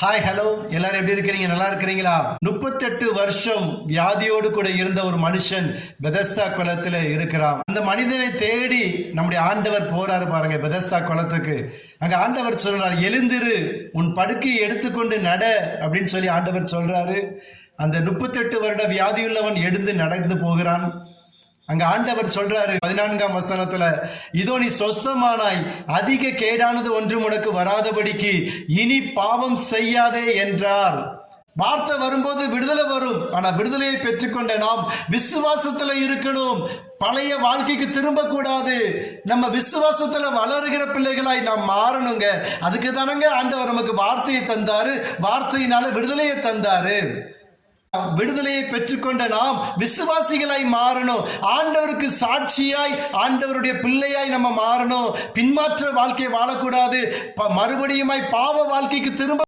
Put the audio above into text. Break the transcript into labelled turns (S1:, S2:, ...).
S1: Hi hello, எல்லாரும் எப்படி இருக்கிறீங்க? நல்லா இருக்கிறீங்களா? 38 வருஷம் வியாதியோடு கூட இருந்த ஒரு மனுஷன் பெதஸ்தா குளத்துல இருக்கிறான். அந்த மனிதனை தேடி நம்முடைய ஆண்டவர் போறாரு பாருங்க, பெதஸ்தா குளத்துக்கு. அங்க ஆண்டவர் சொல்றாரு, எழுந்திரு, உன் படுக்கையை எடுத்துக்கொண்டு நட அப்படின்னு சொல்லி ஆண்டவர் சொல்றாரு. அந்த 38 வருட வியாதியுள்ளவன் எழுந்து நடந்து போகிறான். அங்க ஆண்டவர் சொல்றாரு 14ஆம் வசனத்துல, இதோ நீ சொஸ்தமானாய், அதிக கேடானது ஒன்றும் உனக்கு வராதபடிக்கு இனி பாவம் செய்யாதே என்றார். வார்த்தை வரும்போது விடுதலை வரும். ஆனா விடுதலையை பெற்றுக்கொண்ட நாம் விசுவாசத்துல இருக்கணும். பழைய வாழ்க்கைக்கு திரும்ப கூடாது. நம்ம விசுவாசத்துல வளருகிற பிள்ளைகளாய் நாம் மாறணுங்க. அதுக்கு தானங்க ஆண்டவர் நமக்கு வார்த்தையை தந்தாரு, வார்த்தையினால விடுதலையை தந்தாரு. விடுதலையை பெற்றுக்கொண்ட நாம் விசுவாசிகளாய் மாறணும். ஆண்டவருக்கு சாட்சியாய், ஆண்டவருடைய பிள்ளையாய் நம்ம மாறணும். பின்மாற்ற வாழ்க்கை வாழக்கூடாது. மறுபடியும் பாவ வாழ்க்கைக்கு திரும்ப